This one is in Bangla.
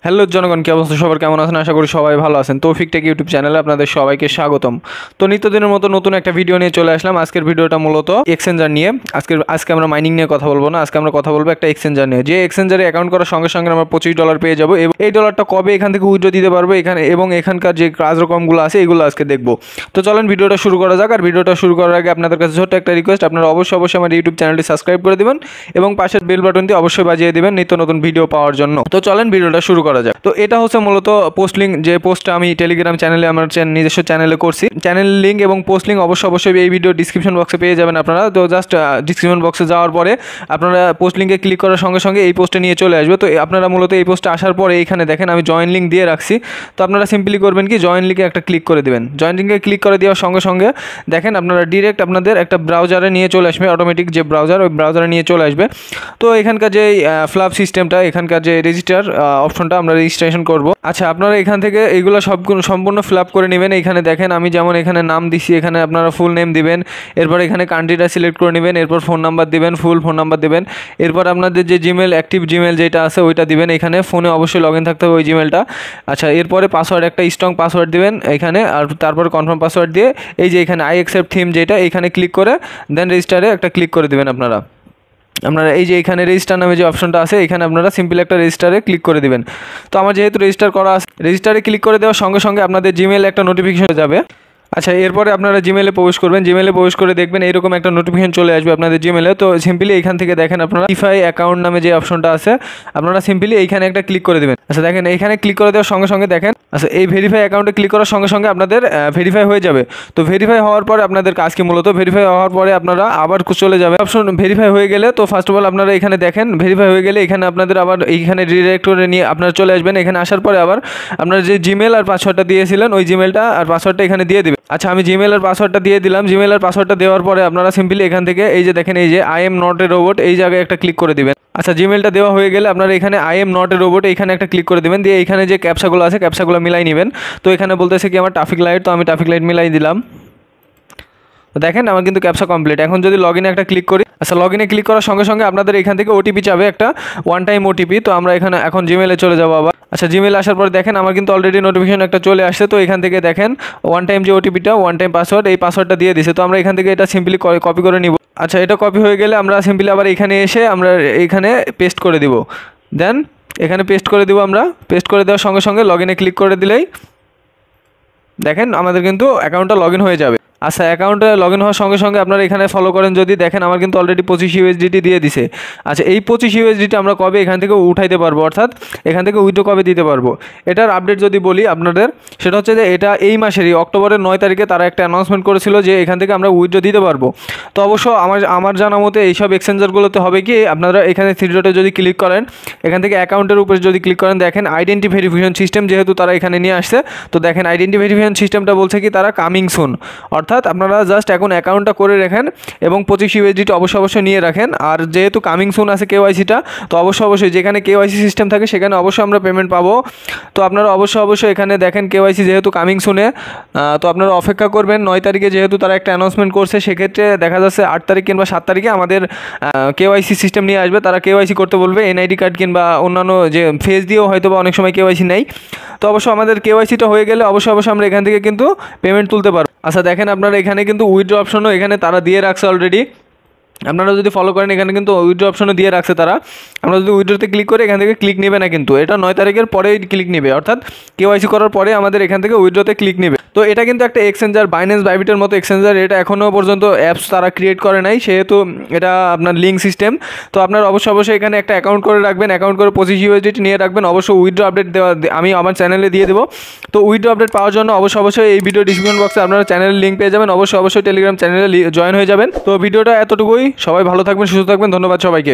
হ্যালো জনগণ, কি অবস্থা? সবার কেমন আছেন? আশা করি সবাই ভালো আছেন। তৌফিক টেক ইউটিউব চ্যানেলে আপনাদের সবাইকে স্বাগতম। তো নিত্যদিনের মতো নতুন একটা ভিডিও নিয়ে চলে আসলাম। আজকের ভিডিওটা মূলত এক্সচেঞ্জার নিয়ে। আজকে আমরা মাইনিং নিয়ে কথা বলবো না, আজকে আমরা কথা বলবো একটা এক্সচেঞ্জার নিয়ে। যে এক্সচেঞ্জারে অ্যাকাউন্ট করার সঙ্গে সঙ্গে আমরা $25 পেয়ে যাবো এবং এই ডলারটা কবে এখান থেকে উইথড্র দিতে পারবো এখানে এবং এখানকার যে কার্যক্রমগুলো আছে এগুলো আজকে দেখবো। তো চলেন ভিডিওটা শুরু করা যাক। আর ভিডিওটা শুরু করার আগে আপনাদের কাছে ছোট্ট একটা রিকোয়েস্ট, আপনারা অবশ্যই আমার ইউটিউব চ্যানেলটি সাবস্ক্রাইব করে দেবেন এবং পাশের বেল বাটনটি অবশ্যই বাজিয়ে দেবেন নিত্য নতুন ভিডিও পাওয়ার জন্য। তো চলেন ভিডিওটা শুরু করা যাক। তো এটা হচ্ছে মূলত পোস্ট লিঙ্ক, যে পোস্টটা আমি টেলিগ্রাম চ্যানেলে আমার নিজস্ব চ্যানেলে করছি। চ্যানেল লিঙ্ক এবং পোস্ট লিঙ্ক অবশ্যই এই ভিডিও ডিসক্রিপশন বক্সে পেয়ে যাবেন আপনারা। তো জাস্ট ডিসক্রিপশন বক্সে যাওয়ার পরে আপনারা পোস্ট লিঙ্কে ক্লিক করার সঙ্গে সঙ্গে এই পোস্টে নিয়ে চলে আসবে। তো আপনারা মূলত এই পোস্টে আসার পরে এইখানে দেখেন আমি জয়েন লিঙ্ক দিয়ে রাখছি। তো আপনারা সিম্পলি করবেন কি, জয়েন লিঙ্কে একটা ক্লিক করে দেবেন। জয়েন লিঙ্কে ক্লিক করে দেওয়ার সঙ্গে সঙ্গে দেখেন আপনারা ডিরেক্ট আপনাদের একটা ব্রাউজারে নিয়ে চলে আসবে, অটোমেটিক যে ব্রাউজার, ওই ব্রাউজারে নিয়ে চলে আসবে। তো এখানকার যে ফ্ল্যাপ সিস্টেমটা, এখানকার যে রেজিস্টার অপশনটা আমরা রেজিস্ট্রেশন করব। আচ্ছা, আপনারা এখান থেকে এইগুলো সম্পূর্ণ ফিল আপ করে নেবেন। এখানে দেখেন আমি যেমন এখানে নাম দিছি, এখানে আপনারা ফুল নেম দিবেন, এরপর এখানে কান্ট্রিটা সিলেক্ট করে নেবেন, এরপর ফোন নাম্বার দিবেন, ফুল ফোন নাম্বার দেবেন, এরপর আপনাদের যে জিমেল, অ্যাক্টিভ জিমেল যেটা আছে ওইটা দিবেন। এখানে ফোনে অবশ্যই লগ ইন থাকতে হবে ওই জিমেলটা। আচ্ছা, এরপরে পাসওয়ার্ড, একটা স্ট্রং পাসওয়ার্ড দিবেন এখানে, আর তারপর কনফার্ম পাসওয়ার্ড দিয়ে এই যে এখানে আই অ্যাকসেপ্ট থিম যেটা, এখানে ক্লিক করে দেন রেজিস্টারে একটা ক্লিক করে দেবেন। আপনারা এই যে এখানে রেজিস্টার নামে যে অপশনটা আছে, এখানে আপনারা সিম্পল একটা রেজিস্টারে ক্লিক করে দিবেন। তো আমার যেহেতু রেজিস্টার করা আছে, রেজিস্টারে ক্লিক করে দেওয়ার সঙ্গে সঙ্গে আপনাদের জিমেইলে একটা নোটিফিকেশন যাবে। আচ্ছা, এরপরে আপনারা জিমেইলে প্রবেশ করবেন। জিমেইলে প্রবেশ করে দেখবেন এইরকম একটা নোটিফিকেশন চলে আসবে আপনাদের জিমেইলে। তো সিম্পলি এখান থেকে দেখেন আপনারা ভেরিফাই অ্যাকাউন্ট নামে যে অপশনটা আছে, আপনারা সিম্পলি এইখানে একটা ক্লিক করে দেবেন। আচ্ছা দেখেন, এইখানে ক্লিক করে দেওয়ার সঙ্গে সঙ্গে দেখেন, আচ্ছা এই ভেরিফাই অ্যাকাউন্টে ক্লিক করার সঙ্গে সঙ্গে আপনাদের ভেরিফাই হয়ে যাবে। তো ভেরিফাই হওয়ার পরে আপনাদের কাজ কি, মূলত ভেরিফাই হওয়ার পরে আপনারা আবার চলে যাবে অপশন ভেরিফাই হয়ে গেলে। তো ফার্স্ট অফ অল আপনারা এখানে দেখেন ভেরিফাই হয়ে গেলে এখানে আপনাদের আবার এইখানে রিডাইরেক্ট করে নিয়ে আপনারা চলে আসবেন। এখানে আসার পরে আবার আপনারা যে জিমেল আর পাসওয়ার্ডটা দিয়েছিলেন ওই জিমেলটা আর পাসওয়ার্ডটা এখানে দিয়ে দেবেন। আচ্ছা, আমি জিমেল আর পাসওয়ার্ডটা দিয়ে দিলাম। জিমেল আর পাসওয়ার্ডটা দেওয়ার পরে আপনারা সিম্পলি এখান থেকে এই যে দেখেন, এই যে I am not a robot, এই জায়গায় একটা ক্লিক করে দিবেন। আচ্ছা, জিমেলটা দেওয়া হয়ে গেলে আপনারা এখানে I am not a robot এইখানে একটা ক্লিক করে দেবেন। দিয়ে এখানে যে ক্যাপচাগুলো আছে ক্যাপচাগুলো মিলাই নেবেন। তো এখানে বলতেছে কি আমার ট্রাফিক লাইট, তো আমি ট্রাফিক লাইট মিলাই দিলাম। তো দেখেন আমার কিন্তু ক্যাপচা কমপ্লিট। এখন যদি লগ ইনে একটা ক্লিক করি, আচ্ছা লগ ইনে ক্লিক করার সঙ্গে সঙ্গে আপনাদের এখান থেকে ওটিপি চাবে, একটা ওয়ান টাইম ওটিপি। তো আমরা এখন জিমেলে চলে যাবো আবার। আচ্ছা, জিমেলে আসার পরে দেখেন আমার কিন্তু অলরেডি নোটিফিকেশন একটা চলে আসছে। তো এখান থেকে দেখেন ওয়ান টাইম যে ওটিপিটা, ওয়ান টাইম পাসওয়ার্ড, এই পাসওয়ার্ডটা দিয়ে দিছে। তো আমরা এখান থেকে এটা সিম্পলি কপি করে নিব। আচ্ছা, এটা কপি হয়ে গেলে আমরা সিম্পলি আবার এখানে এসে আমরা এখানে পেস্ট করে দিব। দেন এখানে পেস্ট করে দিব। আমরা পেস্ট করে দেওয়ার সঙ্গে সঙ্গে লগ ইনে ক্লিক করে দিলেই দেখেন আমাদের কিন্তু অ্যাকাউন্টটা লগ ইন হয়ে যাবে। আচ্ছা, অ্যাকাউন্টে লগ ইন হওয়ার সঙ্গে সঙ্গে আপনারা এখানে ফলো করেন, যদি দেখেন আমার কিন্তু অলরেডি 25 USDT দিয়ে দিছে। আচ্ছা, এই 25 USDT আমরা কবে এখান থেকে উঠাইতে পারবো, অর্থাৎ এখান থেকে উইথড্র কবে দিতে পারবো, এটার আপডেট যদি বলি আপনাদের, সেটা হচ্ছে যে এটা এই মাসেরই অক্টোবরের 9 তারিখে তারা একটা অ্যানাউন্সমেন্ট করেছিল যে এখান থেকে আমরা উইথড্র দিতে পারবো। তো অবশ্য আমার জানা মতে এইসব এক্সচেঞ্জারগুলোতে হবে কি, আপনারা এখানে থ্রি ডটে যদি ক্লিক করেন, এখান থেকে অ্যাকাউন্টের উপরে যদি ক্লিক করেন, দেখেন আইডেন্টি ভেরিফিকেশন সিস্টেম যেহেতু তারা এখানে নিয়ে আসছে। তো দেখেন আইডেন্টি ভেরিফিকেশন সিস্টেমটা বলছে কি তারা কামিং সুন, অর্থাৎ আপনারা জাস্ট এখন অ্যাকাউন্টটা করে রাখেন এবং 25 USDT অবশ্যই নিয়ে রাখেন। আর যেহেতু কামিং সুন আছে কেওয়াইসিটা, তো অবশ্যই যেখানে কেওয়াইসি সিস্টেম থাকে সেখানে অবশ্যই আমরা পেমেন্ট পাবো। তো আপনারা অবশ্যই এখানে দেখেন কেওয়াইসি যেহেতু কামিং সুনে, তো আপনারা অপেক্ষা করবেন 9 তারিখে, যেহেতু তারা একটা অ্যানাউন্সমেন্ট করছে। সেক্ষেত্রে দেখা যাচ্ছে 8 তারিখ কিংবা 7 তারিখে আমাদের কেওয়াইসি সিস্টেম নিয়ে আসবে। তারা কেওয়াইসি করতে বলবে, এনআইডি কার্ড কিংবা অন্যান্য যে ফেস দিয়েও হয়তো বা অনেক সময় কেওয়াইসি নেই। তো অবশ্যই আমাদের কেওয়াইসিটা হয়ে গেলে অবশ্যই আমরা এখান থেকে কিন্তু পেমেন্ট তুলতে পারবো। আচ্ছা দেখেন, আপনারা এখানে কিন্তু উইথড্র অপশনও এখানে তারা দিয়ে রাখছে অলরেডি। আপনারা যদি ফলো করেন এখানে কিন্তু উইথড্র অপশনও দিয়ে রাখছে তারা। আমরা যদি উইথড্রতে ক্লিক করে এখান থেকে ক্লিক নেবে না, কিন্তু এটা 9 তারিখের পরেই ক্লিক নেবে, অর্থাৎ কেওয়াইসি করার পরে আমাদের এখান থেকে উইথড্রতে ক্লিক নেবে। তো এটা কিন্তু একটা এক্সচেঞ্জার, বাইন্যান্স বাইবিটের মতো এক্সচেঞ্জার। এটা এখনও পর্যন্ত অ্যাপস তারা ক্রিয়েট করে নাই, সেহেতু এটা আপনার লিঙ্ক সিস্টেম। তো আপনারা অবশ্যই এখানে একটা অ্যাকাউন্ট করে রাখবেন, অ্যাকাউন্ট করে 25 USDT নিয়ে রাখবেন। অবশ্যই উইথড্র আপডেট আমি আমার চ্যানেলে দিয়ে দেবো। তো উইথড্র আপডেট পাওয়ার জন্য অবশ্যই এই ভিডিও ডিসক্রিপশন বক্সে আপনারা চ্যানেলের লিঙ্ক পেয়ে যাবেন। অবশ্যই টেলিগ্রাম চ্যানেলে জয়েন হয়ে যাবেন। তো ভিডিওটা এতটুকুই। সবাই ভালো থাকবেন, সুস্থ থাকবেন। ধন্যবাদ সবাইকে।